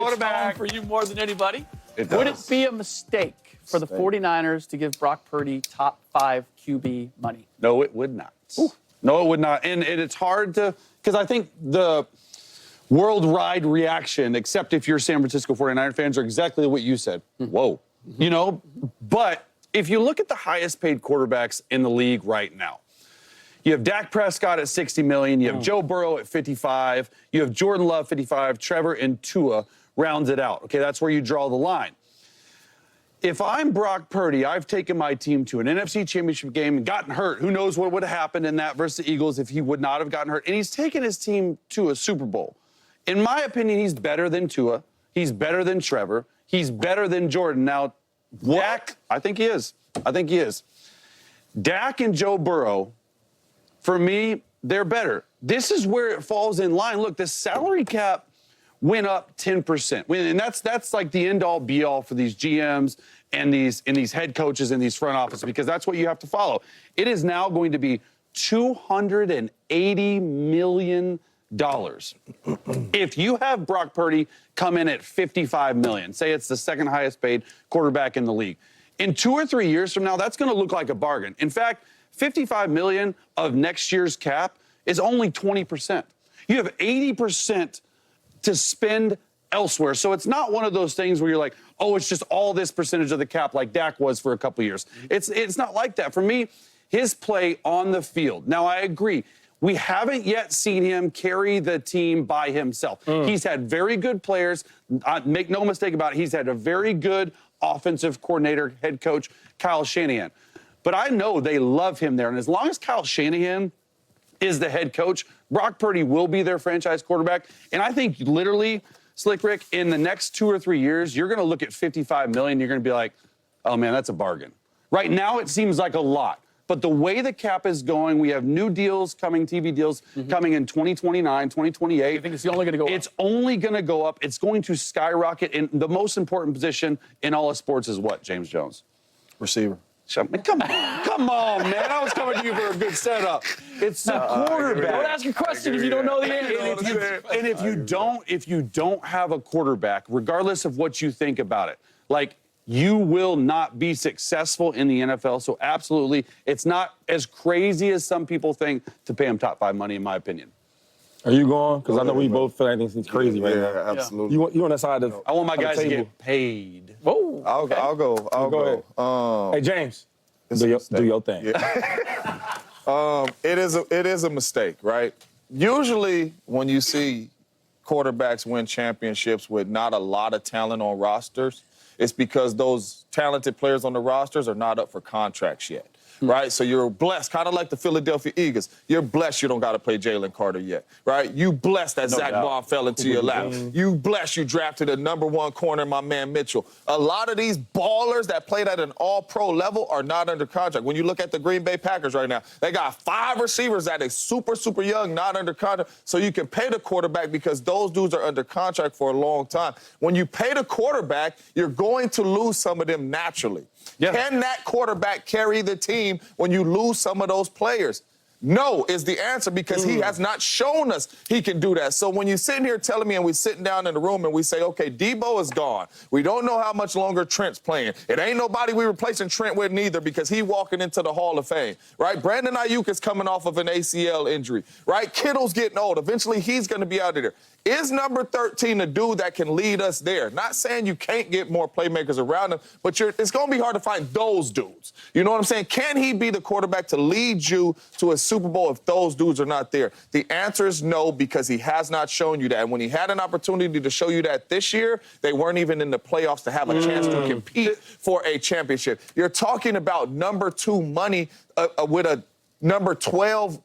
quarterback for you more than anybody. It Would it does. be a mistake for the 49ers to give Brock Purdy top 5 QB money? No, it would not. No, it would not. And it's hard to, because I think the worldwide reaction, except if you're San Francisco 49er fans, are exactly what you said. Whoa. You know, but if you look at the highest paid quarterbacks in the league right now, you have Dak Prescott at $60 million, you have Joe Burrow at 55, you have Jordan Love 55, Trevor and Tua rounds it out. Okay, that's where you draw the line. If I'm Brock Purdy, I've taken my team to an NFC Championship game and gotten hurt. Who knows what would have happened in that versus the Eagles if he would not have gotten hurt. And he's taken his team to a Super Bowl. In my opinion, he's better than Tua. He's better than Trevor. He's better than Jordan. Now, Dak, I think he is. I think he is. Dak and Joe Burrow, for me, they're better. This is where it falls in line. Look, the salary cap went up 10%. And that's like the end-all, be-all for these GMs and these head coaches in these front offices, because that's what you have to follow. It is now going to be $280 million. If you have Brock Purdy come in at $55 million, say it's the second highest paid quarterback in the league, in 2 or 3 years from now, that's going to look like a bargain. In fact, $55 million of next year's cap is only 20%. You have 80% to spend elsewhere. So it's not one of those things where you're like, oh, it's just all this percentage of the cap like Dak was for a couple of years. It's not like that. For me, his play on the field. Now, I agree. We haven't yet seen him carry the team by himself. He's had very good players. Make no mistake about it. He's had a very good offensive coordinator, head coach, Kyle Shanahan. But I know they love him there. And as long as Kyle Shanahan is the head coach, Brock Purdy will be their franchise quarterback. And I think literally, Slick Rick, in the next 2 or 3 years, you're going to look at $55 million. You're going to be like, oh, man, that's a bargain. Right now, it seems like a lot. But the way the cap is going, we have new deals coming, TV deals coming in 2029, 2028. You think it's only going to go up? It's only going to go up. It's going to skyrocket. And the most important position in all of sports is what, James Jones? Receiver. Come on, man. I was coming to you for a good setup. It's the quarterback. Don't ask a question if you don't know the answer. And if you don't have a quarterback, regardless of what you think about it, like, you will not be successful in the NFL. So absolutely, it's not as crazy as some people think to pay him top 5 money, in my opinion. Are you going? Because I know we both feel like it's crazy right now. Yeah, absolutely. You on that side of I want my guys to table. get paid. Whoa. I'll go. I'll Go go. Hey, James, It's do a your mistake. thing. Yeah. It is a mistake, right? Usually, when you see quarterbacks win championships with not a lot of talent on rosters, it's because those talented players on the rosters are not up for contracts yet. Right? So you're blessed, kind of like the Philadelphia Eagles. You're blessed you don't got to play Jalen Carter yet, right? You blessed that Zach Bond fell into your lap. You blessed you drafted a #1 corner, my man Mitchell. A lot of these ballers that played at an all-pro level are not under contract. When you look at the Green Bay Packers right now, they got 5 receivers that are super, super young, not under contract. So you can pay the quarterback because those dudes are under contract for a long time. When you pay the quarterback, you're going to lose some of them naturally. Yeah. Can that quarterback carry the team when you lose some of those players? No is the answer, because he has not shown us he can do that. So when you're sitting here telling me and we're sitting down in the room and we say, okay, Debo is gone. We don't know how much longer Trent's playing. It ain't nobody we replacing Trent with neither, because he walking into the Hall of Fame, right? Brandon Ayuk is coming off of an ACL injury, right? Kittle's getting old. Eventually he's going to be out of there. Is number 13 a dude that can lead us there? Not saying you can't get more playmakers around him, but it's going to be hard to find those dudes. You know what I'm saying? Can he be the quarterback to lead you to a Super Bowl if those dudes are not there? The answer is no, because he has not shown you that. And when he had an opportunity to show you that this year, they weren't even in the playoffs to have a chance to compete for a championship. You're talking about number 2 money with a number 12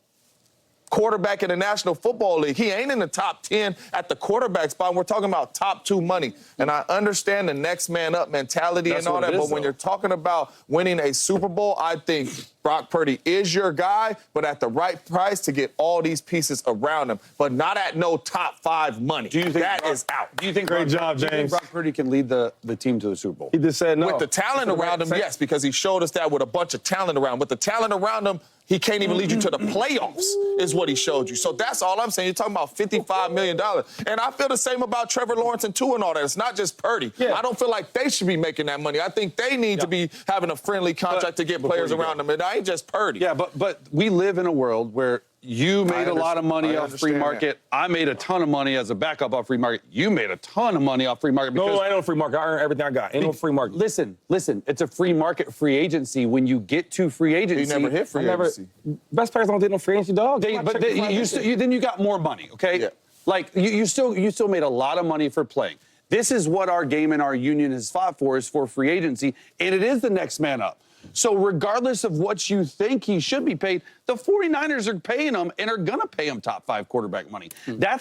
quarterback in the National Football League. He ain't in the top 10 at the quarterback spot. We're talking about top 2 money. And I understand the next man up mentality and all that, but when you're talking about winning a Super Bowl, I think Brock Purdy is your guy, but at the right price to get all these pieces around him, but not at no top 5 money. Do you think that is out? Do you think Great job, do you think James. Brock Purdy can lead the team to the Super Bowl? He just said no. With the talent around him, yes, because he showed us that with a bunch of talent around. With the talent around him, he can't even lead you to the playoffs, is what he showed you. So that's all I'm saying. You're talking about $55 million. And I feel the same about Trevor Lawrence and Tua and all that. It's not just Purdy. Yeah. I don't feel like they should be making that money. I think they need to be having a friendly contract to get players around them. And I ain't just Purdy. Yeah, but we live in a world where you made a lot of money off free market. I made a ton of money as a backup off free market. You made a ton of money off free market. No, I ain't no free market. I earn everything I got. Ain't no free market. Listen. It's a free market, free agency. When you get to free agency, He never hit free agency. Best players don't get no free agency, dog. Then you got more money, okay? Yeah. Like you still made a lot of money for playing. This is what our game and our union has fought for, is for free agency, and it is the next man up. So regardless of what you think he should be paid, the 49ers are paying him and are going to pay him top 5 quarterback money. They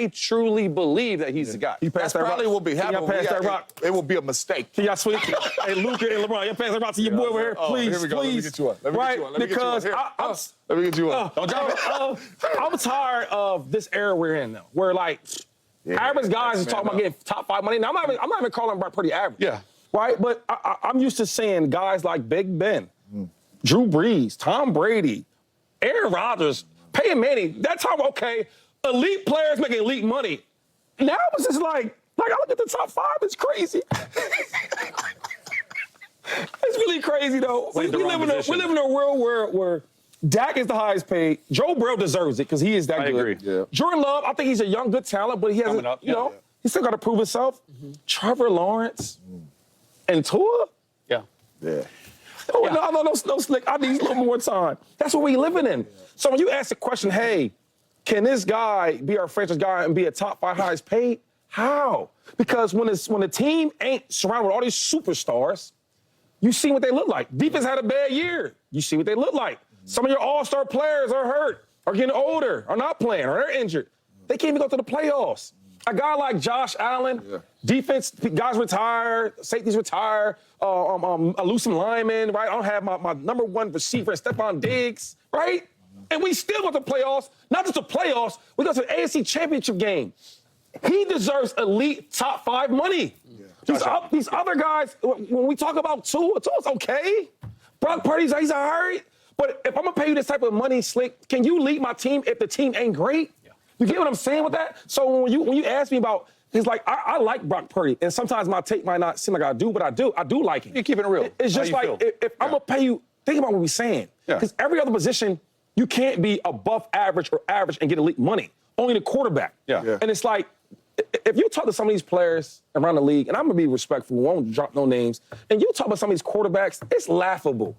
truly believe that he's the guy. He That's passed that probably rock. will be happening. Y'all pass that rock. It will be a mistake. Can y'all switch? Hey, Luka and LeBron, y'all pass that rock to your boy over here, please, here we go. please. Let me get you one. Let me get you one. Let me get you one. Because Here. let me get you one. Don't drop it. I'm tired of this era we're in now, where like average guys is talking about getting top 5 money. Now I'm not even calling Brock Purdy average. Yeah. Right? But I'm used to seeing guys like Big Ben, Drew Brees, Tom Brady, Aaron Rodgers, Peyton Manning. That time, okay, elite players making elite money. Now it's just like I look at the top 5, it's crazy. It's really crazy, though. We live in a world where Dak is the highest paid. Joe Burrow deserves it because he is that good. I agree. Yeah. Jordan Love, I think he's a young, good talent, but he hasn't, Coming up, you know, he still got to prove himself. Trevor Lawrence and Tua? Yeah. Yeah. Oh, no, slick. I need a little more time. That's what we living in. So when you ask the question, hey, can this guy be our franchise guy and be a top 5 highest paid? How? Because when the team ain't surrounded with all these superstars, you see what they look like. Defense had a bad year. You see what they look like. Some of your all-star players are hurt, are getting older, are not playing, or they're injured. They can't even go to the playoffs. A guy like Josh Allen, defense, guys retire, safeties retire, I lose some linemen, right? I don't have my number 1 receiver, Stephon Diggs, right? And we still go to the playoffs. Not just the playoffs, we go to the AFC Championship game. He deserves elite top 5 money. Yeah. These other guys, when we talk about Tua's okay. Brock Purdy's he's all right. But if I'm going to pay you this type of money, Slick, can you lead my team if the team ain't great? You get what I'm saying with that? So when you ask me about, it's like, I like Brock Purdy, and sometimes my take might not seem like I do, but I do like him. You're keeping it real. It's just like, if I'm going to pay you, think about what we're saying. Because every other position, you can't be above average or average and get elite money. Only the quarterback. Yeah. And it's like, if you talk to some of these players around the league, and I'm going to be respectful, won't drop no names, and you talk about some of these quarterbacks, it's laughable.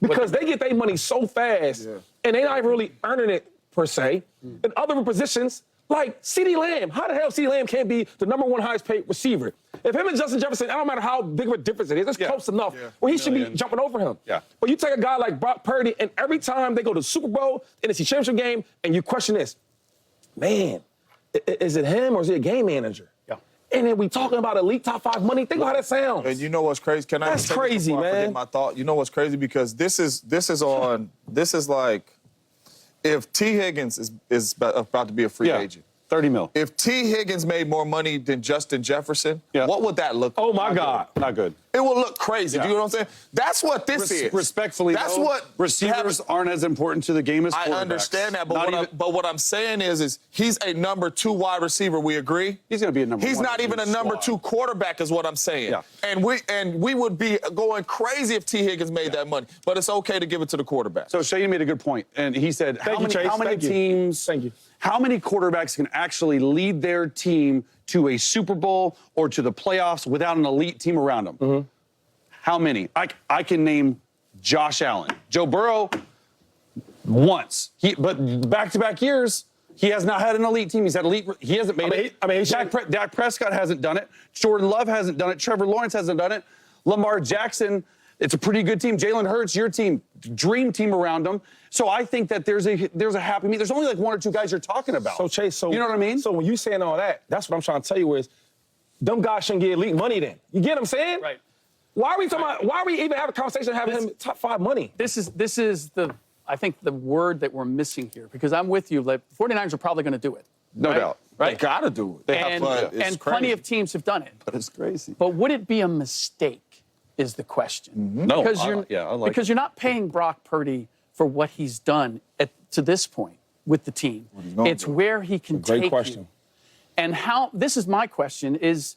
Because they get their money so fast, and they're not even really earning it, per se. In other positions, like CeeDee Lamb. How the hell CeeDee Lamb can't be the number 1 highest paid receiver? If him and Justin Jefferson, I don't matter how big of a difference it is, it's close enough where he should be jumping over him. Yeah. But you take a guy like Brock Purdy, and every time they go to the Super Bowl, NFC Championship game, and you question this, man, is it him or is he a game manager? Yeah. And then we talking about elite top 5 money. Think about how that sounds. And you know what's crazy? That's crazy, man. I forget my thought. You know what's crazy? Because this is like, if T. Higgins is about to be a free agent. 30 mil. If T. Higgins made more money than Justin Jefferson, what would that look like? Oh, my God. Not good. It will look crazy. Do you know what I'm saying? That's what this is. Respectfully, that's though, what receivers aren't as important to the game as quarterbacks. I understand that, but what I'm saying is he's a number 2 wide receiver. We agree. He's going to be a number 1. He's not even a number 2 quarterback, is what I'm saying. Yeah. And we would be going crazy if T. Higgins made that money. But it's okay to give it to the quarterback. So Shane made a good point, and he said, how many teams? Thank you. How many quarterbacks can actually lead their team to a Super Bowl or to the playoffs without an elite team around them? How many? I can name Josh Allen. Joe Burrow, once. But back-to-back years, he has not had an elite team. He hasn't made it. Dak Prescott hasn't done it. Jordan Love hasn't done it. Trevor Lawrence hasn't done it. Lamar Jackson, it's a pretty good team. Jalen Hurts, your team, dream team around him. So I think that there's a happy medium. There's only like 1 or 2 guys you're talking about. So Chase, you know what I mean? So when you saying all that, that's what I'm trying to tell you is, them guys shouldn't get elite money then. You get what I'm saying? Right. Why are we talking about? Why are we even having a conversation having him top 5 money? This is I think the word that we're missing here, because I'm with you. Like, 49ers are probably going to do it. No right? doubt. Right? They got to do it. They And, have to. and plenty of teams have done it. But it's crazy. But would it be a mistake is the question. No, because I like because you're not paying Brock Purdy for what he's done to this point with the team. It's where he can Great take question. you. And this is my question, is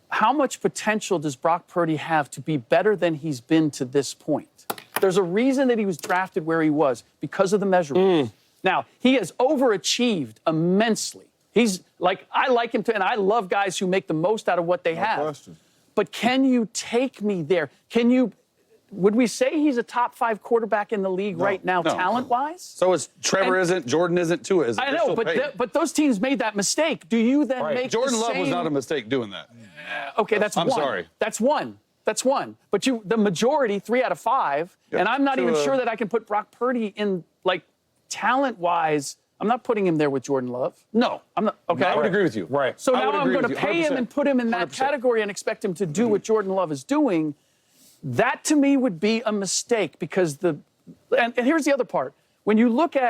how much potential does Brock Purdy have to be better than he's been to this point? There's a reason that he was drafted where he was, because of the measurables. Now, he has overachieved immensely. He's like, I like him to, and I love guys who make the most out of what they have. question. But can you take me there? Would we say he's a top 5 quarterback in the league right now, no. talent-wise? So it's Trevor And- isn't, Jordan isn't, Tua isn't. I They're know, still paid. but those teams made that mistake. Do you then Right. make Jordan the Love was same- not a mistake doing that. Okay, that's I'm one. sorry. That's one. That's one. But the majority, 3 out of 5, and I'm not even Tua- sure that I can put Brock Purdy in, like, talent-wise. I'm not putting him there with Jordan Love. No. I'm not. Okay. I would agree with you. Right. So I now would I'm agree going to with you, pay him 100%. and put him in that 100%. category and expect him to do what Jordan Love is doing. That, to me, would be a mistake, because and here's the other part. When you look at